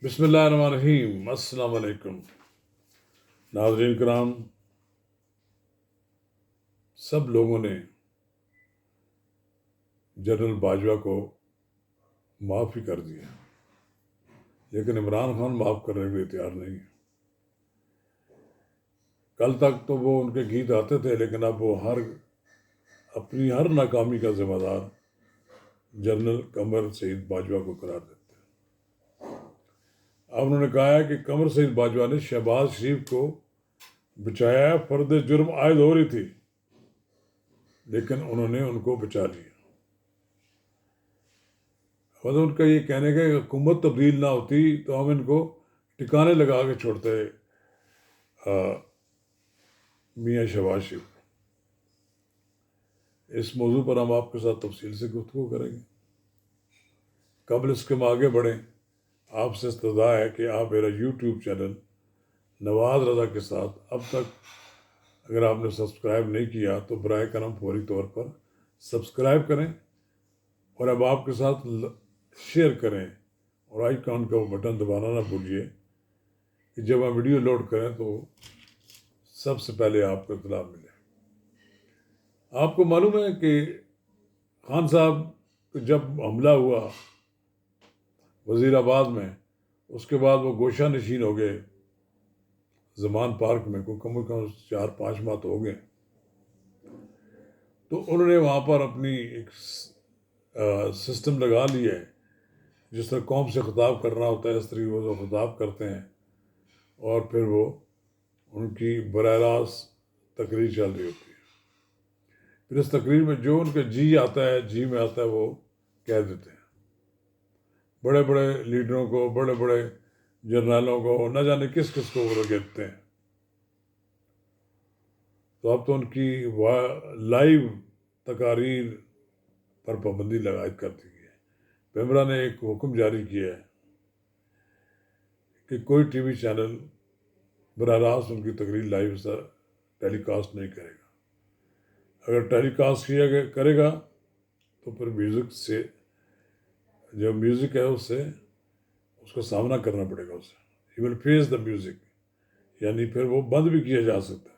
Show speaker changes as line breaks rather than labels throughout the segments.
بسم اللہ الرحمن الرحیم۔ السلام علیکم ناظرین کرام، سب لوگوں نے جنرل باجوہ کو معاف ہی کر دیا، لیکن عمران خان معاف کرنے کے لیے تیار نہیں ہے۔ کل تک تو وہ ان کے گیت آتے تھے، لیکن اب وہ اپنی ہر ناکامی کا ذمہ دار جنرل قمر سعید باجوہ کو قرار دیتے ہیں۔ اب انہوں نے کہا ہے کہ قمر سعید باجوہ نے شہباز شریف کو بچایا، فرد جرم عائد ہو رہی تھی لیکن انہوں نے ان کو بچا لیا۔ مطلب ان کا یہ کہنے کا کہ حکومت تبدیل نہ ہوتی تو ہم ان کو ٹھکانے لگا کے چھوڑتے میاں شہباز شریف۔ اس موضوع پر ہم آپ کے ساتھ تفصیل سے گفتگو کریں گے۔ قبل اس کے ہم آگے بڑھیں، آپ سے استدعا ہے کہ آپ میرا یوٹیوب چینل نواز رضا کے ساتھ اب تک اگر آپ نے سبسکرائب نہیں کیا تو براہ کرم فوری طور پر سبسکرائب کریں، اور اب آپ کے ساتھ شیئر کریں، اور آئیکن کا وہ بٹن دبانا نہ بھولیے کہ جب ہم ویڈیو لوڈ کریں تو سب سے پہلے آپ کو اطلاع ملے۔ آپ کو معلوم ہے کہ خان صاحب کو جب حملہ ہوا وزیر آباد میں، اس کے بعد وہ گوشہ نشین ہو گئے زمان پارک میں، کو کم از کم 4-5 ماہ تو ہو گئے۔ تو انہوں نے وہاں پر اپنی ایک سسٹم لگا لیا ہے، جس طرح قوم سے خطاب کرنا ہوتا ہے اس طریقے وہ خطاب کرتے ہیں، اور پھر وہ ان کی براہ راست تقریر چل رہی ہوتی ہے۔ پھر اس تقریر میں جو ان کے جی میں آتا ہے وہ کہہ دیتے ہیں۔ بڑے بڑے لیڈروں کو، بڑے بڑے جرنیلوں کو، نہ جانے کس کس کو وہ کہتے ہیں۔ تو اب تو ان کی لائیو تقاریر پر پابندی لگائد کر دی گئی ہے۔ پیمرا نے ایک حکم جاری کیا ہے کہ کوئی ٹی وی چینل براہ راست ان کی تقریر لائیو ٹیلی کاسٹ نہیں کرے گا۔ اگر ٹیلی کاسٹ کرے گا تو پھر میوزک سے جو میوزک ہے اس کو سامنا کرنا پڑے گا اسے۔ ہی ول فیس دا میوزک، یعنی پھر وہ بند بھی کیا جا سکتا ہے۔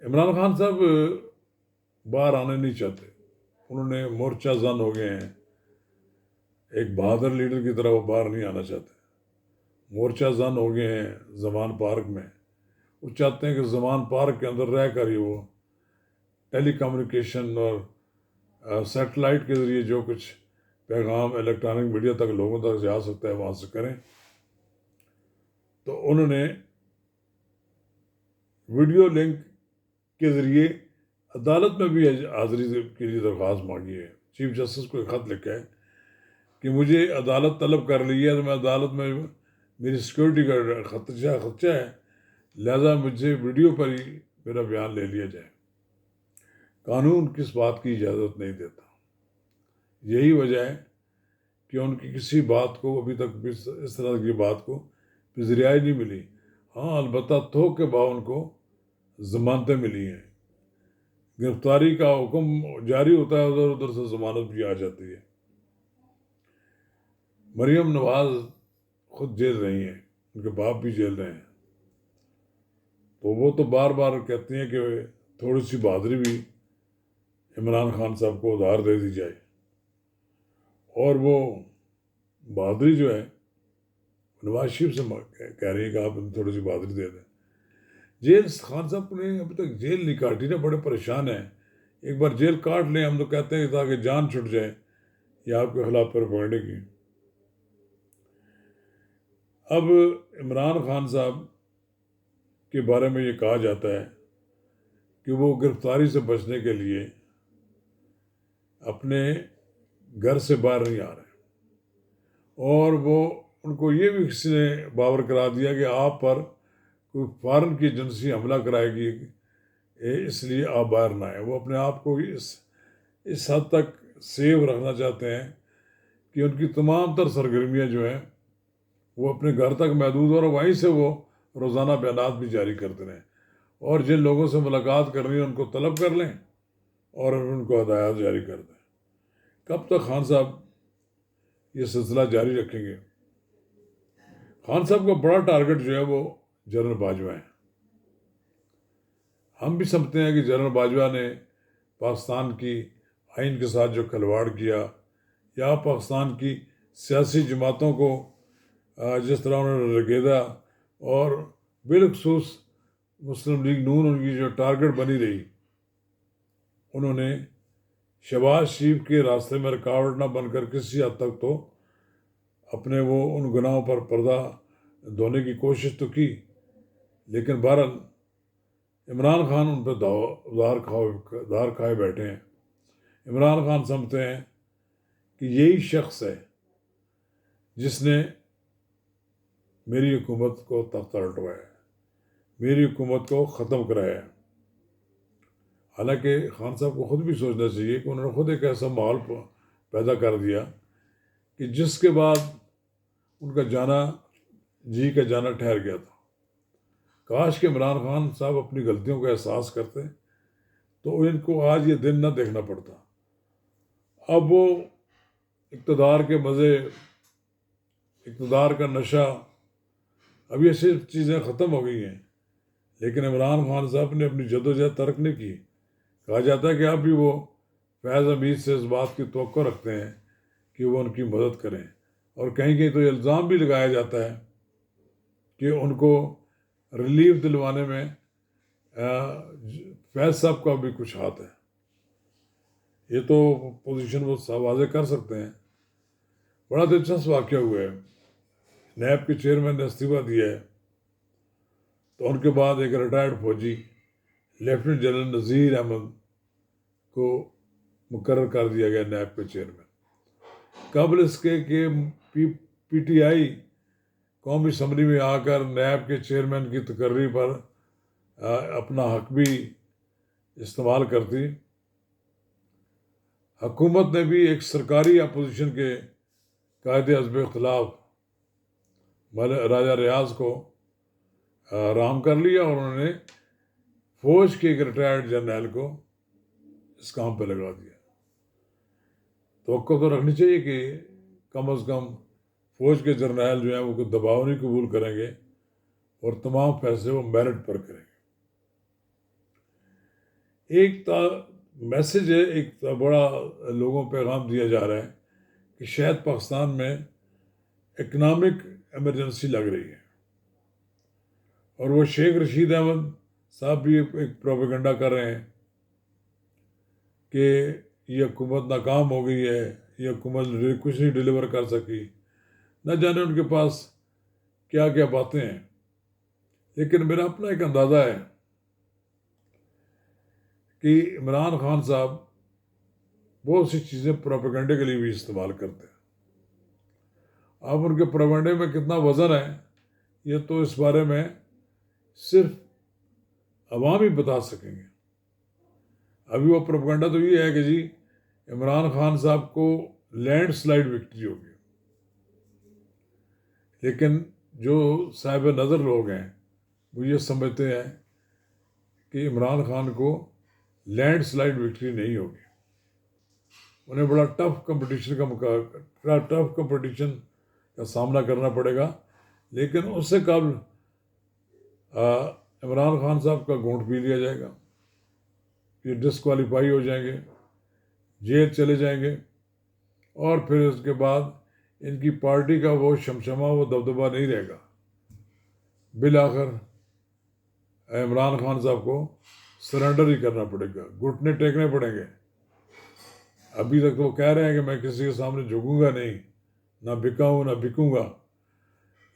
عمران خان صاحب باہر آنے نہیں چاہتے، انہوں نے مورچہ زن ہو گئے ہیں، ایک بہادر لیڈر کی طرح وہ باہر نہیں آنا چاہتے، مورچہ زن ہو گئے ہیں زمان پارک میں۔ وہ چاہتے ہیں کہ زمان پارک کے اندر رہ کر ہی وہ ٹیلی کمیونیکیشن اور سیٹلائٹ کے ذریعے جو کچھ پیغام الیکٹرانک میڈیا تک لوگوں تک جا سکتا ہے وہاں سے کریں۔ تو انہوں نے ویڈیو لنک کے ذریعے عدالت میں بھی حاضری کے لیے درخواست مانگی ہے۔ چیف جسٹس کو ایک خط لکھا ہے کہ مجھے عدالت طلب کر لی ہے، تو میں عدالت میں میری سیکورٹی کا خدشہ ہے، لہذا مجھے ویڈیو پر ہی میرا بیان لے لیا جائے۔ قانون کس بات کی اجازت نہیں دیتا۔ یہی وجہ ہے کہ ان کی کسی بات کو ابھی تک اس طرح کی بات کو پذیرائی نہیں ملی۔ ہاں، البتہ تھوک کے بعد ان کو ضمانتیں ملی ہیں، گرفتاری کا حکم جاری ہوتا ہے، ادھر ادھر سے ضمانت بھی آ جاتی ہے۔ مریم نواز خود جیل رہی ہیں، ان کے باپ بھی جیل رہے ہیں، تو وہ تو بار بار کہتی ہیں کہ تھوڑی سی بہادری بھی عمران خان صاحب کو ادھار دے دی جائے، اور وہ بہادری جو ہے نواز شریف سے کہہ رہی ہے کہ آپ تھوڑی سی بہادری دے دیں۔ جیل خان صاحب نے ابھی تک جیل نہیں کاٹی نا، بڑے پریشان ہیں۔ ایک بار جیل کاٹ لیں، ہم تو کہتے ہیں کہ تاکہ جان چھٹ جائے یا آپ کے خلاف پروپیگنڈے کی۔ اب عمران خان صاحب کے بارے میں یہ کہا جاتا ہے کہ وہ گرفتاری سے بچنے کے لیے اپنے گھر سے باہر نہیں آ رہے، اور وہ ان کو یہ بھی کسی نے باور کرا دیا کہ آپ پر کوئی فارن کی ایجنسی حملہ کرائے گی، اس لیے آپ باہر نہ آئیں۔ وہ اپنے آپ کو اس حد تک سیو رکھنا چاہتے ہیں کہ ان کی تمام تر سرگرمیاں جو ہیں وہ اپنے گھر تک محدود، اور وہیں سے وہ روزانہ بیانات بھی جاری کرتے رہیں، اور جن لوگوں سے ملاقات کرنی ہے ان کو طلب کر لیں اور ان کو ہدایات جاری کر دیں۔ کب تک خان صاحب یہ سلسلہ جاری رکھیں گے۔ خان صاحب کا بڑا ٹارگٹ جو ہے وہ جنرل باجوہ ہیں۔ ہم بھی سمجھتے ہیں کہ جنرل باجوہ نے پاکستان کی آئین کے ساتھ جو کھلواڑ کیا، یا پاکستان کی سیاسی جماعتوں کو جس طرح انہوں نے رگیدا، اور بالخصوص مسلم لیگ نون ان کی جو ٹارگٹ بنی رہی، انہوں نے شہباز شریف کے راستے میں رکاوٹ نہ بن کر کسی حد تک تو اپنے وہ ان گناہوں پر پردہ دھونے کی کوشش تو کی، لیکن بہرحال عمران خان ان پہ دھار کھائے بیٹھے ہیں۔ عمران خان سمجھتے ہیں کہ یہی شخص ہے جس نے میری حکومت کو تختہ الٹوایا ہے، میری حکومت کو ختم کرایا ہے۔ حالانکہ خان صاحب کو خود بھی سوچنا چاہیے کہ انہوں نے خود ایک ایسا ماحول پیدا کر دیا کہ جس کے بعد ان کا جی کا جانا ٹھہر گیا تھا۔ کاش کہ عمران خان صاحب اپنی غلطیوں کا احساس کرتے تو ان کو آج یہ دن نہ دیکھنا پڑتا۔ اب وہ اقتدار کے مزے، اقتدار کا نشہ، اب یہ صرف چیزیں ختم ہو گئی ہیں، لیکن عمران خان صاحب نے اپنی جدوجہد ترک نہیں کی۔ کہا جاتا ہے کہ اب بھی وہ فیض حمید سے اس بات کی توقع رکھتے ہیں کہ وہ ان کی مدد کریں، اور کہیں کہیں تو یہ الزام بھی لگایا جاتا ہے کہ ان کو ریلیف دلوانے میں فیض صاحب کا بھی کچھ ہاتھ ہے۔ یہ تو پوزیشن وہ واضح کر سکتے ہیں۔ بڑا دلچسپ واقعہ ہوا ہے، نیب کے چیئرمین نے استعفیٰ دیا ہے، تو ان کے بعد ایک ریٹائرڈ فوجی لیفٹیننٹ جنرل نذیر احمد کو مقرر کر دیا گیا نیب کے چیئرمین۔ قبل اس کے کہ پی ٹی آئی قومی اسمبلی میں آ کر نیب کے چیئرمین کی تقرری پر اپنا حق بھی استعمال کرتی، حکومت نے بھی ایک سرکاری اپوزیشن کے قائد حزب اختلاف راجہ ریاض کو رام کر لیا، اور انہوں نے فوج کے ایک ریٹائرڈ جرنیل کو اس کام پہ لگا دیا۔ توقع تو رکھنی چاہیے کہ کم از کم فوج کے جرنیل جو ہیں وہ کوئی دباؤ نہیں قبول کریں گے، اور تمام فیصلے وہ میرٹ پر کریں گے۔ ایک میسج ہے، ایک بڑا لوگوں کو پیغام دیا جا رہا ہے کہ شاید پاکستان میں اکنامک ایمرجنسی لگ رہی ہے، اور وہ شیخ رشید احمد صاحب بھی ایک پروپیگنڈا کر رہے ہیں کہ یہ حکومت ناکام ہو گئی ہے، یہ حکومت کچھ نہیں ڈیلیور کر سکی، نہ جانے ان کے پاس کیا کیا باتیں ہیں۔ لیکن میرا اپنا ایک اندازہ ہے کہ عمران خان صاحب بہت سی چیزیں پروپیگنڈے کے لیے بھی استعمال کرتے ہیں۔ اب ان کے پروپیگنڈے میں کتنا وزن ہے، یہ تو اس بارے میں صرف عوام ہی بتا سکیں گے۔ ابھی وہ پروپیگنڈا تو یہ ہے کہ جی عمران خان صاحب کو لینڈ سلائڈ وکٹری ہوگی، لیکن جو صاحب نظر لوگ ہیں وہ یہ سمجھتے ہیں کہ عمران خان کو لینڈ سلائڈ وکٹری نہیں ہوگی، انہیں بڑا ٹف کمپٹیشن کا سامنا کرنا پڑے گا۔ لیکن اس سے قبل عمران خان صاحب کا گھونٹ پی لیا جائے گا، یہ ڈسکوالیفائی ہو جائیں گے، جیل چلے جائیں گے، اور پھر اس کے بعد ان کی پارٹی کا وہ شمشمہ، وہ دبدبہ نہیں رہے گا۔ بالآخر عمران خان صاحب کو سرنڈر ہی کرنا پڑے گا، گھٹنے ٹیکنے پڑیں گے۔ ابھی تک تو وہ کہہ رہے ہیں کہ میں کسی کے سامنے جھکوں گا نہیں، نہ بکا ہوں نہ بکوں گا،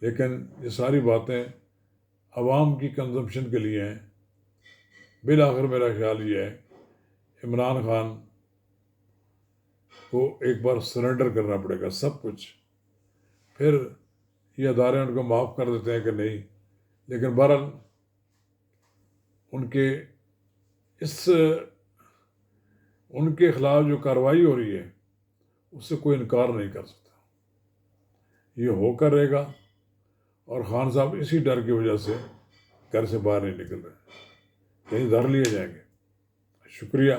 لیکن یہ ساری باتیں عوام کی کنزمپشن کے لیے ہیں۔ بالآخر میرا خیال یہ ہے عمران خان کو ایک بار سرنڈر کرنا پڑے گا سب کچھ، پھر یہ ادارے ان کو معاف کر دیتے ہیں کہ نہیں۔ لیکن بہرحال ان کے خلاف جو کارروائی ہو رہی ہے اس سے کوئی انکار نہیں کر سکتا، یہ ہو کر رہے گا، اور خان صاحب اسی ڈر کی وجہ سے گھر سے باہر نہیں نکل رہے، کہیں دھر لیے جائیں گے۔ شکریہ۔